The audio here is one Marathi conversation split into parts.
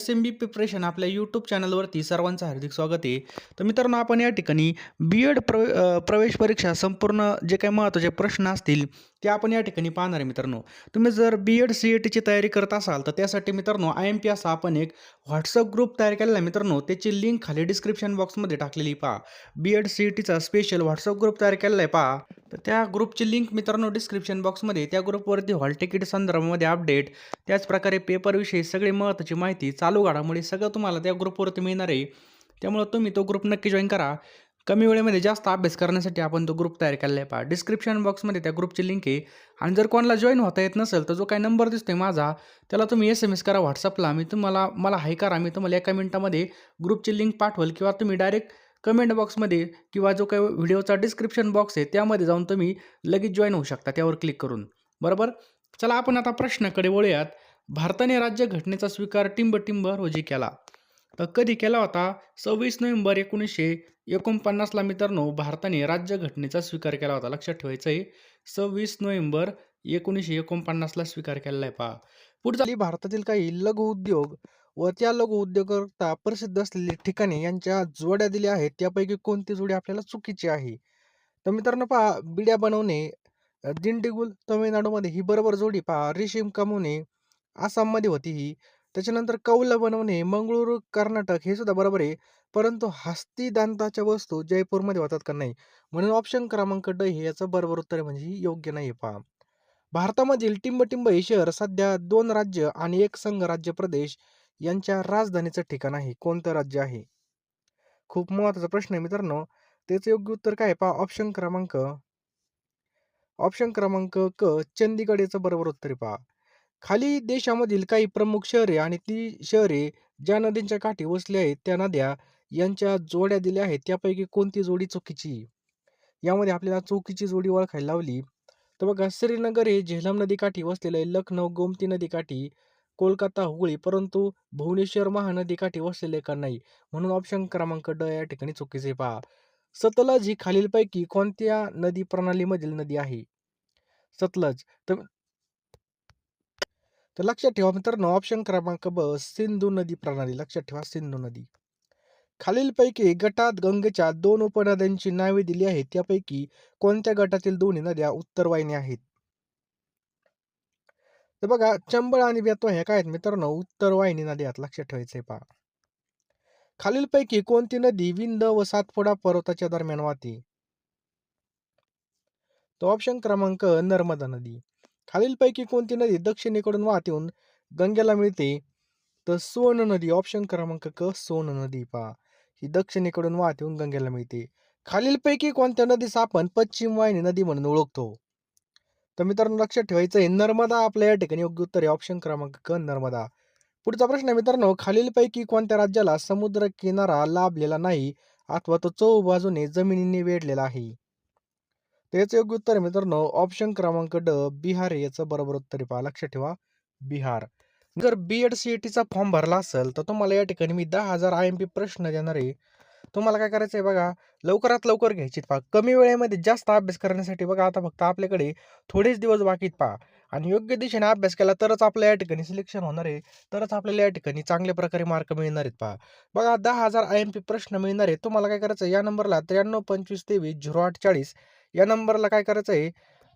एस-एम-बी प्रिपरेशन आपल्या यूट्यूब चॅनलवरती सर्वांचं हार्दिक स्वागत आहे. तर मित्रांनो, आपण या ठिकाणी बी-एड प्रवेश परीक्षा संपूर्ण जे काही महत्त्वाचे प्रश्न असतील, ते आपण या ठिकाणी पाहणार आहे मित्रांनो. तुम्ही जर बी-एड सी-ई-टीची तयारी करत असाल, तर त्यासाठी मित्रांनो IMP असा आपण एक WhatsApp ग्रुप तयार केलेला आहे मित्रांनो. त्याची लिंक खाली डिस्क्रिप्शन बॉक्समध्ये टाकलेली पहा. बी-एड सी-ई-टीचा स्पेशल WhatsApp ग्रुप तयार केलेला आहे पहा. तर त्या ग्रुपची लिंक मित्रांनो डिस्क्रिप्शन बॉक्समध्ये त्या ग्रुपवरती हॉल तिकीट संदर्भामध्ये अपडेट त्याचप्रकारे पेपरविषयी सगळी महत्त्वाची माहिती, चालू घडामोडी सगळं तुम्हाला त्या ग्रुपवरती मिळणार आहे. त्यामुळं तुम्ही तो ग्रुप नक्की जॉइन करा. कमी वेळेमध्ये जास्त अभ्यास करण्यासाठी आपण तो ग्रुप तयार केलेला आहे पहा. डिस्क्रिप्शन बॉक्समध्ये त्या ग्रुपची लिंक आहे आणि जर कोणाला जॉइन होता येत नसेल, तर जो काही नंबर दिसतोय माझा, त्याला तुम्ही SMS करा WhatsAppला. मला हाय करा. मी तुम्हाला एका मिनिटामध्ये ग्रुपची लिंक पाठवेल किंवा तुम्ही डायरेक्ट कमेंट बॉक्समध्ये किंवा जो काही व्हिडिओचा डिस्क्रिप्शन बॉक्स आहे, त्यामध्ये जाऊन तुम्ही लगेच जॉइन होऊ शकता त्यावर क्लिक करून. बरोबर? चला आपण आता प्रश्नाकडे वळूयात. भारताने राज्यघटनेचा स्वीकार टिंब-टिंब रोजी केला. तर कधी केला होता? 26 नोव्हेंबर 1949ला मित्रांनो भारताने राज्यघटनेचा स्वीकार केला होता. लक्षात ठेवायचं आहे. 26 नोव्हेंबर 1949ला स्वीकार केलेला आहे पहा. पुढचा भारतातील काही लघु उद्योग व त्या लघु उद्योगकरता प्रसिद्ध असलेली ठिकाणे यांच्या जोड्या दिल्या आहेत. त्यापैकी कोणती जोडी आपल्याला चुकीची आहे? तर मित्रांनो पहा, बिड्या बनवणे दिंडीगुल तमिळनाडूमध्ये ही बरोबर जोडी पहा. रेशीम कमवणे आसाममध्ये होती ही. त्याच्यानंतर कौल बनवणे मंगळुरू कर्नाटक हे सुद्धा बरोबर आहे. परंतु हस्तिदंताच्या वस्तू जयपूरमध्ये होतात का नाही? म्हणून ऑप्शन क्रमांक ड हे याचं बरोबर उत्तर आहे, म्हणजे ही योग्य नाही पहा. भारतामधील टिंबटिंब हे शहर सध्या 2 राज्य आणि 1 संघ राज्य प्रदेश यांच्या राजधानीचं ठिकाण आहे. कोणतं राज्य आहे? खूप महत्त्वाचा प्रश्न आहे मित्रांनो. त्याचं योग्य उत्तर काय आहे पहा. ऑप्शन क्रमांक क चंदीगड याचं बरोबर उत्तर आहे पहा. खाली देशामधील काही प्रमुख शहरे आणि ती शहरे ज्या नदींच्या काठी वसली आहेत त्या नद्या यांच्या जोड्या दिल्या आहेत. त्यापैकी कोणती जोडी चुकीची? यामध्ये आपल्याला चुकीची जोडी ओळखायला लावली. तर बघा, श्रीनगर हे झेलम नदीकाठी वसलेलं आहे. लखनौ गोमती नदीकाठी, कोलकाता हुगळी, परंतु भुवनेश्वर महानदीकाठी वसलेले का नाही? म्हणून ऑप्शन क्रमांक ड या ठिकाणी चुकीचे पहा. सतलज ही खालीलपैकी कोणत्या नदी प्रणालीमधील नदी आहे? सतलज. तर तर लक्षात ठेवा मित्रांनो, ऑप्शन क्रमांक ब सिंधू नदी प्रणाली. लक्षात ठेवा, सिंधू नदी. खालीलपैकी गटात गंगेच्या 2 उपनद्यांची नावे दिली आहेत. त्यापैकी कोणत्या गटातील दोन्ही नद्या उत्तरवाहिनी आहेत? तर बघा, चंबळ आणि बेतवा ह्या काय आहेत मित्रांनो? उत्तरवाहिनी नद्या आहेत. लक्षात ठेवायचंय पहा. खालीलपैकी कोणती नदी विंध्य व सातपुडा पर्वताच्या दरम्यान वाहते? तो ऑप्शन क्रमांक नर्मदा नदी. खालीलपैकी कोणती नदी दक्षिणेकडून वाहून गंगेला मिळते? तर सोन नदी. ऑप्शन क्रमांक क सोन नदी पहा. ही दक्षिणेकडून वाहून गंगेला मिळते. खालीलपैकी कोणत्या नदीस आपण पश्चिम वाहिनी नदी म्हणून ओळखतो? तर मित्रांनो लक्षात ठेवायचं आहे, नर्मदा आपल्या या ठिकाणी योग्य उत्तर आहे. ऑप्शन क्रमांक क नर्मदा. पुढचा प्रश्न आहे मित्रांनो, खालीलपैकी कोणत्या राज्याला समुद्र किनारा लाभलेला नाही अथवा तो चौबाजूने जमिनीने वेढलेला आहे? तर याचं योग्य उत्तर आहे मित्रांनो, ऑप्शन क्रमांक ड बिहार हे याचं बरोबर उत्तर आहे पहा. लक्षात ठेवा, बिहार. जर बी-एड सी-ई-टीचा फॉर्म भरला असेल, तर तुम्हाला या ठिकाणी मी 10,000 IMP प्रश्न देणार आहे. तुम्हाला काय करायचं आहे बघा, लवकरात लवकर घ्यायची पहा. कमी वेळेमध्ये जास्त अभ्यास करण्यासाठी बघा, आता फक्त आपल्याकडे थोडेच दिवस बाकी आहेत पहा. आणि योग्य दिशेने अभ्यास केला तरच आपल्या या ठिकाणी सिलेक्शन होणार आहे. तरच आपल्याला या ठिकाणी चांगल्या प्रकारे मार्क मिळणार आहेत पहा. बघा, 10,000 IMP प्रश्न मिळणार आहेत. तुम्हाला काय करायचं आहे, या नंबरला 9325230840 या नंबरला काय करायचं आहे,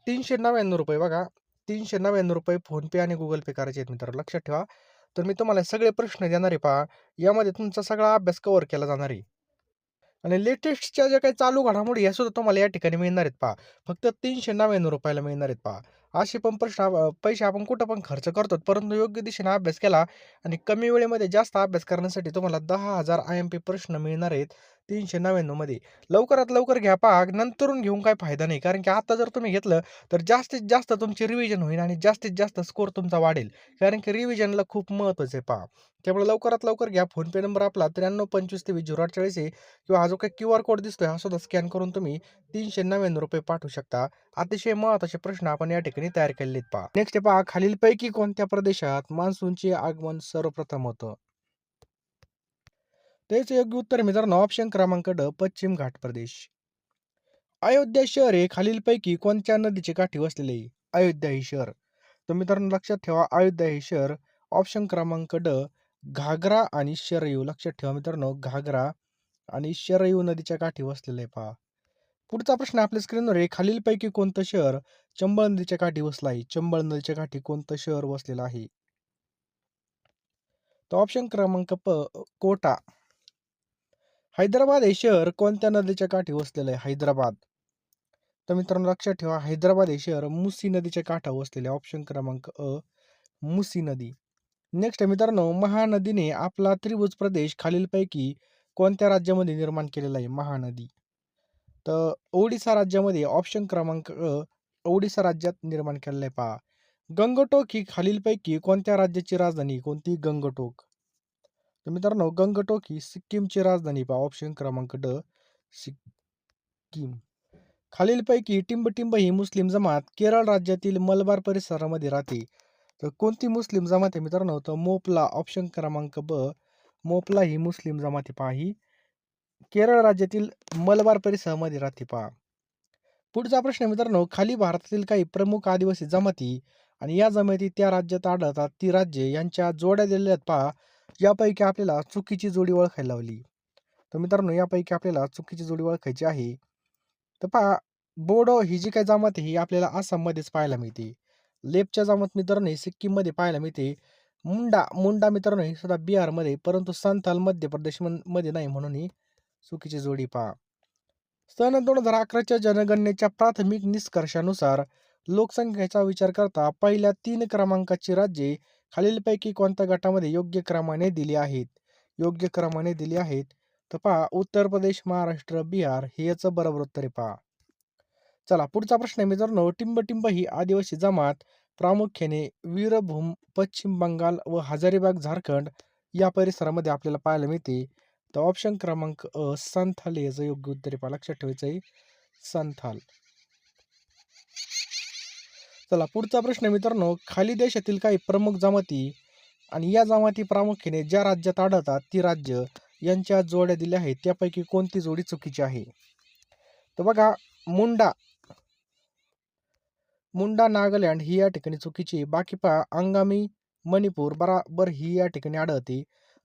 ₹399 बघा, ₹399 फोनपे आणि गुगल पे करायचे आहेत मित्रांनो. लक्षात ठेवा. तर मी तुम्हाला सगळे प्रश्न देणार आहे पहा. यामध्ये तुमचा सगळा अभ्यास कव्हर केला जाणार आहे. आणि लेटेस्टच्या ज्या काही चालू घडामोडी या सुद्धा तुम्हाला या ठिकाणी मिळणार आहेत पहा. फक्त ₹399 ला मिळणार आहेत पहा. असे पण पैसे आपण कुठं पण खर्च करतो, परंतु योग्य दिशेने अभ्यास केला आणि कमी वेळेमध्ये जास्त अभ्यास करण्यासाठी तुम्हाला 10,000 IMP प्रश्न मिळणार आहेत 399 मध्ये. लवकरात लवकर घ्या पहा. नंतरून घेऊन काही फायदा नाही. कारण की आता जर तुम्ही घेतलं तर जास्तीत जास्त तुमची रिव्हिजन होईल आणि जास्तीत जास्त स्कोर तुमचा वाढेल. कारण की रिव्हिजनला खूप महत्त्वाचं आहे पहा. त्यामुळे लवकरात लवकर घ्या. फोनपे नंबर आपला 9325230840 आहे. किंवा हा जो काही QR कोड दिसतोय हा सुद्धा स्कॅन करून तुम्ही ₹399 पाठवू शकता. अतिशय महत्त्वाचे प्रश्न आपण या ठिकाणी तयार केलेले आहेत पहा. नेक्स्ट पहा, खालीलपैकी कोणत्या प्रदेशात मान्सूनचे आगमन सर्वप्रथम होतं? त्याचं योग्य उत्तर मित्रांनो, ऑप्शन क्रमांक ड पश्चिम घाट प्रदेश. अयोध्या शहर हे खालीलपैकी कोणत्या नदीचे काठी वसलेले आहे? अयोध्या हे शहर. तर मित्रांनो लक्षात ठेवा, अयोध्या हे शहर ऑप्शन क्रमांक ड घागरा आणि शरयू लक्षात ठेवा मित्रांनो, घागरा आणि शरयू नदीच्या काठी वसलेलं आहे पहा. पुढचा प्रश्न आपल्या स्क्रीनवर आहे. खालीलपैकी कोणतं शहर चंबळ नदीच्या काठी वसलं आहे? चंबळ नदीच्या काठी कोणतं शहर वसलेलं आहे? तर ऑप्शन क्रमांक कोटा. हैदराबाद हे शहर कोणत्या नदीच्या काठी वसलेलं आहे? हैदराबाद. तर मित्रांनो लक्षात ठेवा, हैदराबाद हे शहर मुसी नदीच्या काठावर वसलेले आहे. ऑप्शन क्रमांक मुसी नदी. नेक्स्ट मित्रांनो, महानदीने आपला त्रिभुज प्रदेश खालीलपैकी कोणत्या राज्यामध्ये निर्माण केलेला आहे? महानदी. तर ओडिसा राज्यामध्ये ऑप्शन क्रमांक ओडिसा राज्यात निर्माण केलेलं आहे पहा. गंगटोक ही खालीलपैकी कोणत्या राज्याची राजधानी? कोणती? गंगटोक. तर मित्रांनो, गंगटोक ही सिक्कीमची राजधानी पहा. ऑप्शन क्रमांक सिक्कीम. खालीलपैकी टिंबटिंब ही मुस्लिम जमात केरळ राज्यातील मलबार परिसरामध्ये राहते. तर कोणती मुस्लिम जमात आहे मित्रांनो? तर मोपला. ऑप्शन क्रमांक मोपला ही मुस्लिम जमात आहे पहा. ही केरळ राज्यातील मलबार परिसरामध्ये राहते पहा. पुढचा प्रश्न मित्रांनो, खाली भारतातील काही प्रमुख आदिवासी जमाती आणि या जमाती त्या राज्यात आढळतात ती राज्ये यांच्या जोड्या दिलेल्या आहेत पहा. यापैकी आपल्याला चुकीची जोडी ओळखायला लावली. तर मित्रांनो, यापैकी आपल्याला चुकीची जोडी ओळखायची आहे. तर पहा, बोडो ही जी काही जमात आहे ही आपल्याला आसाममध्येच पाहायला मिळते. लेपच्या जमात मित्रांनो ही सिक्कीममध्ये पाहायला मिळते. मुंडा मित्रांनो ही सुद्धा बिहारमध्ये, परंतु संथाल मध्य प्रदेश मध्ये नाही, म्हणून ही चुकीची जोडी पहा. सन 2011च्या जनगणनेच्या प्राथमिक निष्कर्षानुसार लोकसंख्येचा विचार करता पहिल्या 3 क्रमांकाची राज्ये खालीलपैकी कोणत्या गटामध्ये योग्य क्रमाने दिली आहेत? योग्य क्रमाने दिली आहेत. तर पहा, उत्तर प्रदेश, महाराष्ट्र, बिहार हे याचं बरोबर उत्तर आहे पहा. चला पुढचा प्रश्न आहे मित्रांनो, टिंबटिंब ही आदिवासी जमात प्रामुख्याने वीरभूम, पश्चिम बंगाल व हजारीबाग, झारखंड या परिसरामध्ये आपल्याला पाहायला मिळते. तर ऑप्शन क्रमांक संथाल याचं योग्य उत्तर आहे पहा. लक्षात ठेवायचं आहे, संथाल. चला पुढचा प्रश्न मित्रांनो, खाली देशातील काही प्रमुख जमाती आणि या जमाती प्रामुख्याने ज्या राज्यात आढळतात ती राज्य यांच्या जोड्या दिल्या आहेत, त्यापैकी कोणती जोडी चुकीची आहे? तर बघा, मुंडा नागालँड ही या ठिकाणी चुकीची आहे. बाकी पहा, अंगामी मणिपूर बराबर ही या ठिकाणी आढळते.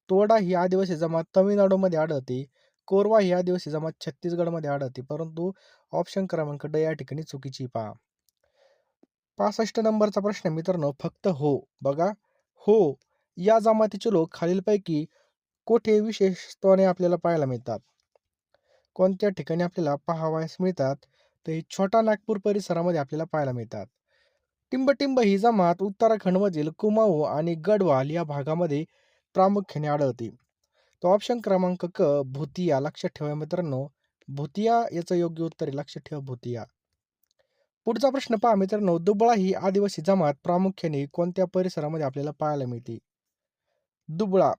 तोडा ही आदिवासी जमात तमिळनाडूमध्ये आढळते. कोरवा ही आदिवासी जमात छत्तीसगडमध्ये आढळते. परंतु ऑप्शन क्रमांक या ठिकाणी चुकीची पहा. 65 नंबरचा प्रश्न मित्रांनो, फक्त हो. बघा, हो या जमातीचे लोक खालीलपैकी कोठे विशेषत्वाने आपल्याला पाहायला मिळतात? कोणत्या ठिकाणी आपल्याला पाहावयास मिळतात? तर हे छोटा नागपूर परिसरामध्ये आपल्याला पाहायला मिळतात. टिंबटिंब ही जमात उत्तराखंडमधील कुमाऊ आणि गढवाल या भागामध्ये प्रामुख्याने आढळते. तर ऑप्शन क्रमांक भूतिया. लक्षात ठेवा मित्रांनो, भूतिया याचं योग्य उत्तर आहे. लक्षात ठेवा, भूतिया. पुढचा प्रश्न पहा मित्रांनो, दुबळा ही आदिवासी जमात प्रामुख्याने कोणत्या परिसरामध्ये आपल्याला पाहायला मिळते? दुबळा.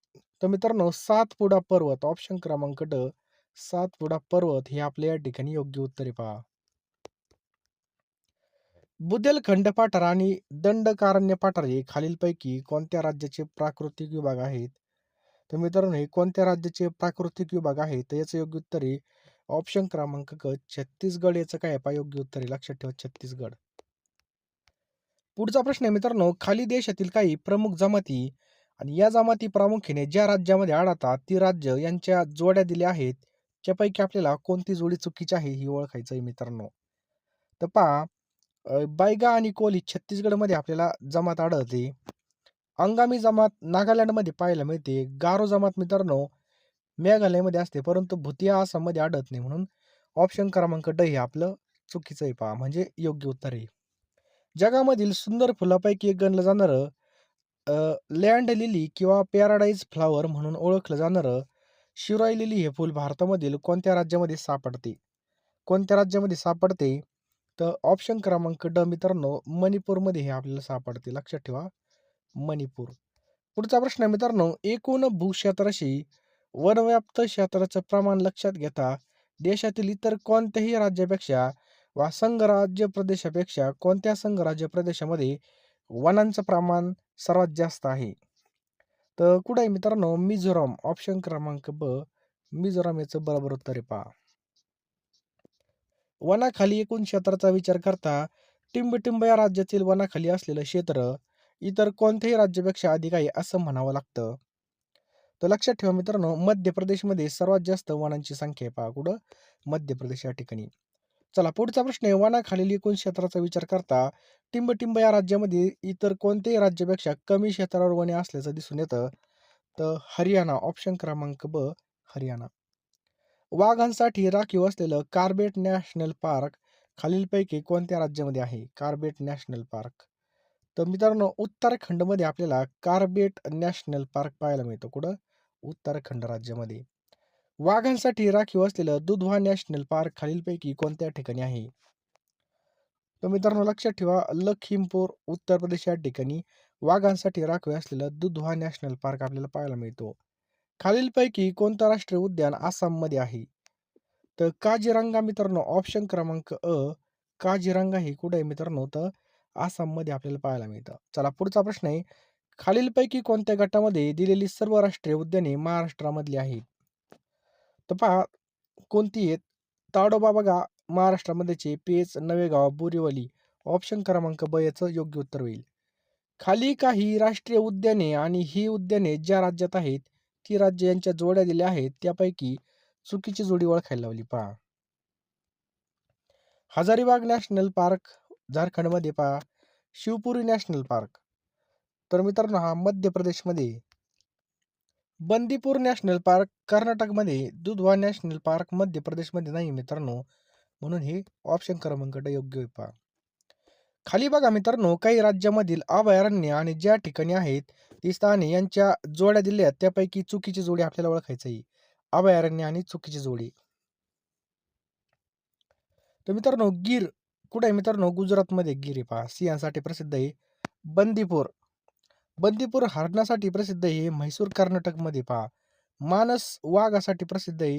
तर मित्रांनो, सातपुडा पर्वत. ऑप्शन क्रमांक सातपुडा पर्वत हे आपल्या या ठिकाणी योग्य उत्तर आहे पहा. बुदेलखंड पठार आणि दंडकारण्य पठार हे खालीलपैकी कोणत्या राज्याचे प्राकृतिक विभाग आहेत? तर मित्रांनो, हे कोणत्या राज्याचे प्राकृतिक विभाग आहेत? तर याचं योग्य उत्तर आहे ऑप्शन क्रमांक छत्तीसगड. याचं काय आहे पहा, योग्य उत्तर आहे. लक्षात ठेवा, छत्तीसगड. पुढचा प्रश्न आहे मित्रांनो, खाली देशातील काही प्रमुख जमाती आणि या जमाती प्रामुख्याने ज्या राज्यामध्ये आढळतात ती राज्य यांच्या जोड्या दिल्या आहेत, त्यापैकी आपल्याला कोणती जोडी चुकीची आहे ही ओळखायचं आहे मित्रांनो. तर पहा, बैगा आणि कोली छत्तीसगडमध्ये आपल्याला जमात आढळते. अंगामी जमात नागालँडमध्ये पाहायला मिळते. गारो जमात मित्रांनो मेघालयमध्ये असते, परंतु भुतिया आसाममध्ये आढळत नाही, म्हणून ऑप्शन क्रमांक हे आपलं चुकीचं आहे पहा, म्हणजे योग्य उत्तर आहे. जगामधील सुंदर फुलापैकी एक गणलं जाणारं लँड लिली किंवा पॅराडाईज फ्लॉवर म्हणून ओळखलं जाणारं शिवराई लिली हे फूल भारतामधील कोणत्या राज्यामध्ये सापडते? कोणत्या राज्यामध्ये सापडते? तर ऑप्शन क्रमांक मित्रांनो, मणिपूरमध्ये हे आपल्याला सापडते. लक्षात ठेवा, मणिपूर. पुढचा प्रश्न आहे मित्रांनो, एकूण भूक्षेत्राशी वनव्याप्त क्षेत्राचं प्रमाण लक्षात घेता देशातील इतर कोणत्याही राज्यापेक्षा वा संघराज्य प्रदेशापेक्षा कोणत्या संघराज्य प्रदेशामध्ये वनांचं प्रमाण सर्वात जास्त आहे? तर कुठं आहे मित्रांनो? मिझोराम. ऑप्शन क्रमांक मिझोराम याचं बरोबर उत्तर आहे पहा. वनाखाली एकूण क्षेत्राचा विचार करता टिंबटिंब या राज्यातील वनाखाली असलेलं क्षेत्र इतर कोणत्याही राज्यापेक्षा अधिक आहे असं म्हणावं लागतं. तर लक्षात ठेवा मित्रांनो, मध्य प्रदेशमध्ये सर्वात जास्त वनांची संख्या आहे. पहा कुठं? मध्य प्रदेश या ठिकाणी. चला पुढचा प्रश्न आहे, वनाखालील एकूण क्षेत्राचा विचार करता टिंबटिंब या राज्यामध्ये इतर कोणत्याही राज्यापेक्षा कमी क्षेत्रावर वने असल्याचं दिसून येतं? तर हरियाणा, ऑप्शन क्रमांक ब, हरियाणा. वाघांसाठी राखीव असलेलं कार्बेट नॅशनल पार्क खालीलपैकी कोणत्या राज्यामध्ये आहे? Corbett national park. तर मित्रांनो, उत्तराखंडमध्ये आपल्याला कार्बेट नॅशनल पार्क पाहायला मिळतो. कुठं? उत्तराखंड राज्यामध्ये. वाघांसाठी राखीव असलेलं दुधवा नॅशनल पार्क खालीलपैकी कोणत्या ठिकाणी आहे? तर मित्रांनो लक्षात ठेवा, लखीमपूर उत्तर प्रदेश या ठिकाणी वाघांसाठी राखीव असलेलं दुधवा नॅशनल पार्क आपल्याला पाहायला मिळतो. खालीलपैकी कोणतं राष्ट्रीय उद्यान आसाममध्ये आहे? तर काझीरंगा मित्रांनो, ऑप्शन क्रमांक अ, काझीरंगा हे कुठे आहे मित्रांनो? तर आसाममध्ये आपल्याला पाहायला मिळतं. चला पुढचा प्रश्न आहे, खालीलपैकी कोणत्या गटामध्ये दिलेली सर्व राष्ट्रीय उद्याने महाराष्ट्रामधली आहेत? तर पहा कोणती आहेत? ताडोबा बघा महाराष्ट्रामध्येच आहे. पेच, नवेगाव, बोरिवली. ऑप्शन क्रमांक ब याचं योग्य उत्तर होईल. खाली काही राष्ट्रीय उद्याने आणि ही उद्याने ज्या राज्यात आहेत, ती राज्य यांच्या जोड्या दिल्या आहेत. त्यापैकी चुकीची जोडी ओळखायला लावली पहा. हजारीबाग नॅशनल पार्क झारखंडमध्ये पहा. Shivpuri national park. तर मित्रांनो हा मध्य प्रदेशमध्ये आहे. बंदीपूर नॅशनल पार्क कर्नाटकमध्ये. दुधवा नॅशनल पार्क मध्य प्रदेशमध्ये नाही मित्रांनो. म्हणून हे ऑप्शन क्रमांक ड योग्य आहे पहा. खाली बघा मित्रांनो, काही राज्यामधील अभयारण्य आणि ज्या ठिकाणी आहेत ती स्थाने यांच्या जोड्या दिल्या त्यापैकी चुकीची जोडी आपल्याला ओळखायची आहे. अभयारण्य आणि चुकीची जोडी. तर मित्रांनो गीर कुठे आहे मित्रांनो? गुजरातमध्ये गिर आहे पहा. सिंहासाठी प्रसिद्ध आहे. बंदीपूर. बंदीपूर हरणासाठी प्रसिद्ध आहे. म्हैसूर कर्नाटकमध्ये पहा. मानस वाघासाठी प्रसिद्ध आहे.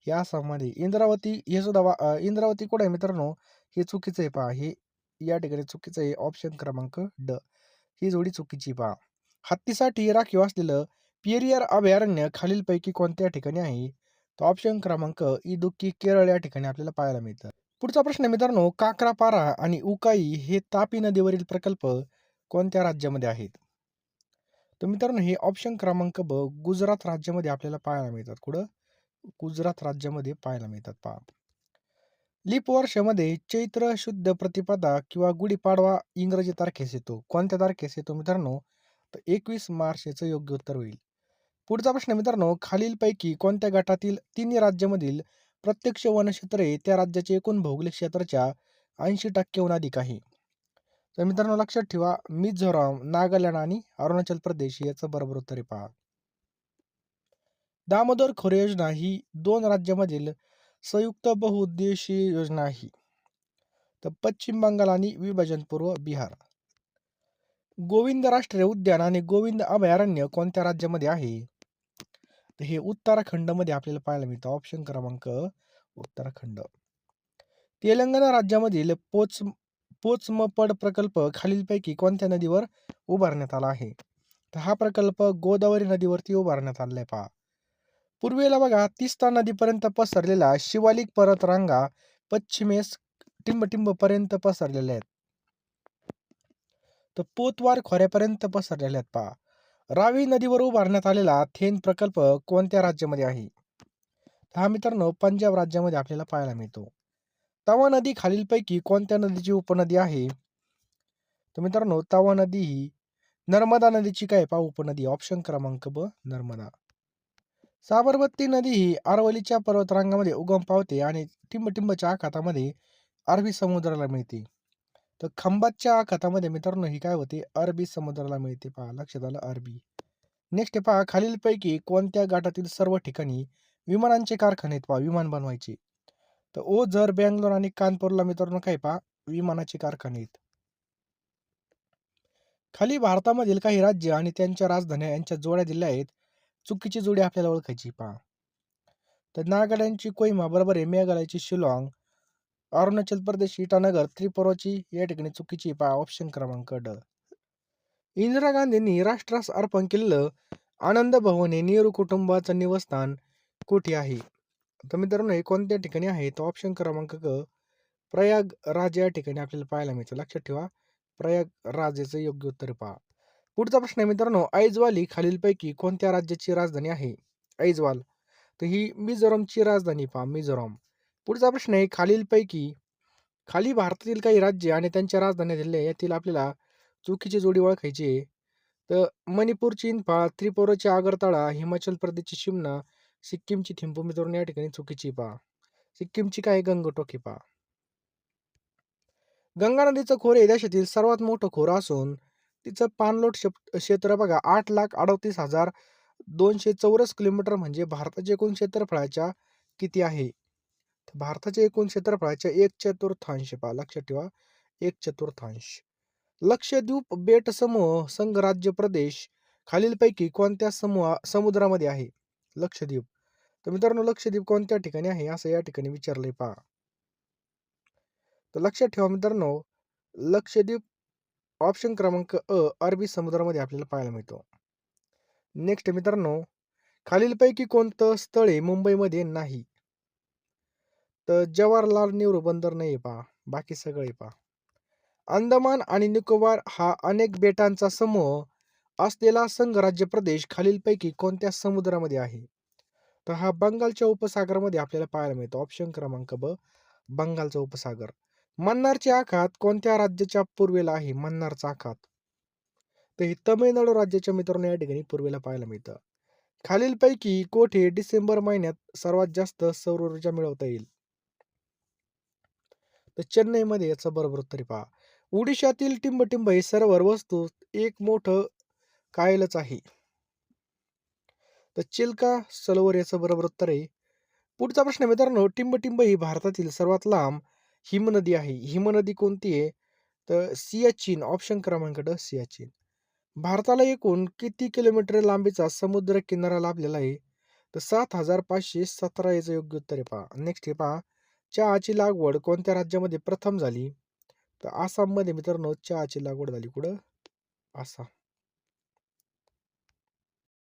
हे आसाममध्ये. इंद्रावती हे सुद्धा इंद्रावती कुठे आहे मित्रांनो? हे चुकीचं आहे पहा. हे या ठिकाणी चुकीचं आहे. ऑप्शन क्रमांक ड. ही जोडी चुकीची पहा. हत्तीसाठी राखीव असलेलं पेरियार अभयारण्य खालीलपैकी कोणत्या ठिकाणी आहे? तर ऑप्शन क्रमांक इडुक्की केरळ या ठिकाणी आपल्याला पाहायला मिळतं. पुढचा प्रश्न आहे मित्रांनो, काक्रापारा आणि उकाई हे तापी नदीवरील प्रकल्प कोणत्या राज्यामध्ये आहेत? तर मित्रांनो हे ऑप्शन क्रमांक ब, गुजरात राज्यामध्ये आपल्याला पाहायला मिळतात. कुठं? गुजरात राज्यामध्ये पाहायला मिळतात पहा. लीप वर्षामध्ये चैत्र शुद्ध प्रतिपदा किंवा गुढीपाडवा इंग्रजी तारखेस येतो. कोणत्या तारखेस येतो मित्रांनो? तर 21 मार्च याचं योग्य उत्तर होईल. पुढचा प्रश्न मित्रांनो, खालीलपैकी कोणत्या गटातील तिन्ही राज्यामधील प्रत्यक्ष वनक्षेत्रे त्या राज्याच्या एकूण भौगोलिक क्षेत्राच्या 80% अधिक आहे? तर मित्रांनो लक्षात ठेवा, मिझोराम, नागालँड आणि अरुणाचल प्रदेश याचं बरोबर उत्तर आहे पहा. दामोदर खोरे योजना ही 2 राज्यामधील संयुक्त बहुउद्देशीय योजना आहे. तर पश्चिम बंगाल आणि विभाजनपूर्व बिहार. गोविंद राष्ट्रीय उद्यान आणि गोविंद अभयारण्य कोणत्या राज्यामध्ये आहे? तर हे उत्तराखंडमध्ये आपल्याला पाहायला मिळतं. ऑप्शन क्रमांक उत्तराखंड. तेलंगणा राज्यामधील पोचमपड प्रकल्प खालीलपैकी कोणत्या नदीवर उभारण्यात आला आहे? तर हा प्रकल्प गोदावरी नदीवरती उभारण्यात आलेला आहे पहा. पूर्वेला बघा तीस्ता नदीपर्यंत पसरलेला शिवालिक पर्वतरांगा पश्चिमेस टिंबटिंब पर्यंत पसरलेल्या आहेत. तर पोतवार खोऱ्यापर्यंत पसरलेल्या आहेत पहा. रावी नदीवर उभारण्यात आलेला थेन प्रकल्प कोणत्या राज्यामध्ये आहे? हा मित्रांनो पंजाब राज्यामध्ये आपल्याला पाहायला मिळतो. तवा नदी खालीलपैकी कोणत्या नदीची उपनदी आहे? तर मित्रांनो तवा नदी ही नर्मदा नदीची काय पहा उपनदी. ऑप्शन क्रमांक ब, नर्मदा. साबरमती नदी ही अरवलीच्या पर्वतरांगामध्ये उगम पावते आणि टिंबटिंबच्या आखातामध्ये अरबी समुद्राला मिळते. तर खंबातच्या आखातामध्ये मित्रांनो ही काय होते? अरबी समुद्राला मिळते पहा. लक्षात आलं? अरबी. नेक्स्ट पहा, खालीलपैकी कोणत्या घाटातील सर्व ठिकाणी विमानांचे कारखाने आहेत पहा, विमान बनवायचे? तर ओझर, बँगलोर आणि कानपूरला मित्रांनो काय पहा? विमानाचे कारखाने आहेत. खाली भारतामधील काही राज्य आणि त्यांच्या राजधान्या यांच्या जोड्या दिल्या आहेत. चुकीची जोडी आपल्याला ओळखायची पहा. तर नागालँडची कोहिमा बरोबर आहे. मेघालयची शिलाँग, अरुणाचल प्रदेश इटानगर, त्रिपुराची या ठिकाणी चुकीची पहा. ऑप्शन क्रमांक ड. इंदिरा गांधींनी राष्ट्रास अर्पण केलेलं आनंद भवन हे नेहरू कुटुंबाचं निवासस्थान कुठे आहे? तर मित्रांनो हे कोणत्या ठिकाणी आहे? तर ऑप्शन क्रमांक क, प्रयाग राज या ठिकाणी आपल्याला पाहायला मिळतं. लक्षात ठेवा, प्रयाग राज याचं योग्य उत्तर पहा. पुढचा प्रश्न आहे मित्रांनो, ऐजवाल ही खालीलपैकी कोणत्या राज्याची राजधानी आहे? ऐजवाल. तर ही मिझोरमची राजधानी पहा, मिझोरम. पुढचा प्रश्न आहे, खाली भारतातील काही राज्ये आणि त्यांच्या राजधान्या दिलेल्या आहे. यातील आपल्याला चुकीची जोडी ओळखायची आहे. तर मणिपूरची इंफाळ, त्रिपुराची आगरतळा, हिमाचल प्रदेशची शिमला, सिक्कीमची थिम्पू मित्रांनो या ठिकाणी चुकीची पहा. सिक्कीमची काय गंगटोक पहा. गंगा नदीचं खोरे हे देशातील सर्वात मोठं खोरं असून तिचं पाणलोट क्षेत्र बघा 8,38,200 चौरस किलोमीटर म्हणजे भारताच्या एकूण क्षेत्रफळाच्या किती आहे? तर भारताच्या एकूण क्षेत्रफळाच्या 1/4 पहा लक्षात ठेवा 1/4. लक्षद्वीप बेट समूह संघ राज्य प्रदेश खालीलपैकी कोणत्या समुद्रामध्ये आहे? लक्षद्वीप. तर मित्रांनो लक्षद्वीप कोणत्या ठिकाणी आहे असं या ठिकाणी विचारलंय पहा. तर लक्षात ठेवा मित्रांनो, लक्षद्वीप ऑप्शन क्रमांक अरबी समुद्रामध्ये आपल्याला पाहायला मिळतो. नेक्स्ट मित्रांनो, खालीलपैकी कोणतं स्थळ आहे मुंबईमध्ये नाही? तर जवाहरलाल नेहरू बंदर नाही पहा, बाकी सगळं आहे पहा. अंदमान आणि निकोबार हा अनेक बेटांचा समूह असलेला संघराज्य प्रदेश खालीलपैकी कोणत्या समुद्रामध्ये आहे? तर हा बंगालच्या उपसागरामध्ये आपल्याला पाहायला मिळतो. ऑप्शन क्रमांक ब, बंगालचा उपसागर. मन्नारचे आखात कोणत्या राज्याच्या पूर्वेला आहे? मन्नारचा आखात. तर हे तमिळनाडू राज्याच्या मित्रांनो या ठिकाणी पूर्वेला पाहायला मिळतं. खालीलपैकी कोठे डिसेंबर महिन्यात सर्वात जास्त सौर ऊर्जा मिळवता येईल? तर चेन्नईमध्ये याचं बरोबर उत्तर पहा. ओडिशातील टिंबटिंब हे सरोवर वस्तू एक मोठं कायलच आहे. तर चिल्का सरोवर याचं बरोबर उत्तर आहे. पुढचा प्रश्न मित्रांनो, टिंबटिंब ही भारतातील सर्वात लांब हिमनदी आहे. हिमनदी कोणती आहे? तर सियाचीन. ऑप्शन क्रमांक ड सियाचीन. भारताला एकूण किती किलोमीटर लांबीचा समुद्र किनारा लाभलेला आहे? तर 7,517 याचं योग्य उत्तर आहे पहा. नेक्स्ट हे पहा, चहाची लागवड कोणत्या राज्यामध्ये प्रथम झाली? तर आसाममध्ये मित्रांनो चहाची लागवड झाली. कुठं? आसाम.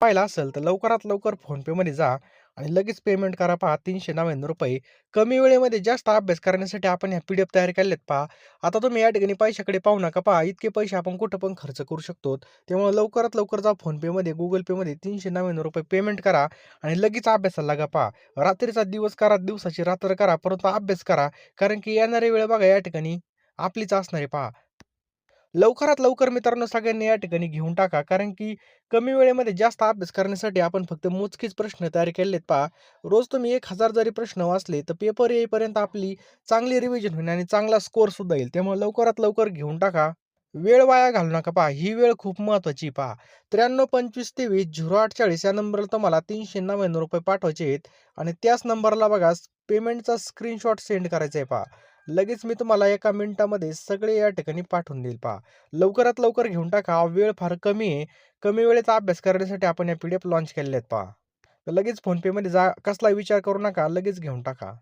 पाहिला असेल तर लवकरात लवकर फोनपेमध्ये जा आणि लगेच पेमेंट करा पहा ₹399. कमी वेळेमध्ये जास्त अभ्यास करण्यासाठी आपण ह्या पी-डी-एफ तयार केलेत पहा. आता तुम्ही या ठिकाणी पैशाकडे पाहू नका पहा. इतके पैसे आपण कुठं पण खर्च करू शकतो. त्यामुळे लवकरात लवकर जा फोनपेमध्ये, Google Payमध्ये ₹399 पेमेंट करा आणि लगेच अभ्यासाला लागा पहा. रात्रीचा दिवस करा, दिवसाची रात्र करा, परंतु अभ्यास करा. कारण की येणारी वेळ बघा या ठिकाणी आपलीच असणार आहे पहा. लवकरात लवकर मित्रांनो सगळ्यांनी या ठिकाणी घेऊन टाका. कारण की कमी वेळेमध्ये जास्त अभ्यास करण्यासाठी आपण फक्त मोजकेच प्रश्न तयार केलेत पहा. रोज तुम्ही 1000 जरी प्रश्न वाचले, तर पेपर येईपर्यंत आपली चांगली रिव्हिजन होईल आणि चांगला स्कोर सुद्धा येईल. त्यामुळे लवकरात लवकर घेऊन टाका. वेळ वाया घालवू नका पहा. ही वेळ खूप महत्त्वाची पहा. 9325230840 या नंबरला तुम्हाला ₹399 पाठवायचे आहेत आणि त्याच नंबरला बघा पेमेंटचा स्क्रीनशॉट सेंड करायचा आहे पहा. लगेच मी तुम्हाला एका मिनिटामध्ये सगळे या ठिकाणी पाठवून देईल पहा. लवकरात लवकर घेऊन टाका. वेळ फार कमी आहे. कमी वेळेचा अभ्यास करण्यासाठी आपण या पी-डी-एफ लॉन्च केलेले आहेत पहा. तर लगेच फोनपेमध्ये जा. कसलाही विचार करू नका. लगेच घेऊन टाका.